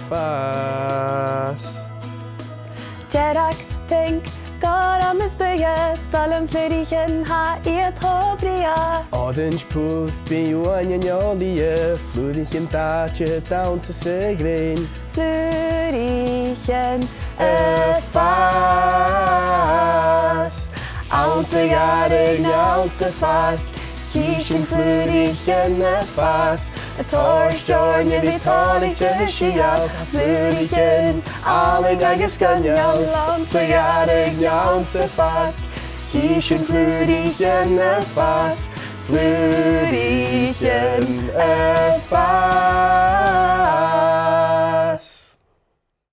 fast. Jarak, pink, garam is bygge, stallen flyrikjen ha i et håbria. Orange puth bioan jolie, flurichin taatje down to segrein. Flyrikjen fast. Ounce jarig, ounce fart, kishin flurichin fast. Het torsjornje vi tar ikke skia, flyrikjen, alle ganger skanja, Ounce jarig, ounce fart, kishin flurichin fast. Flurichin fast.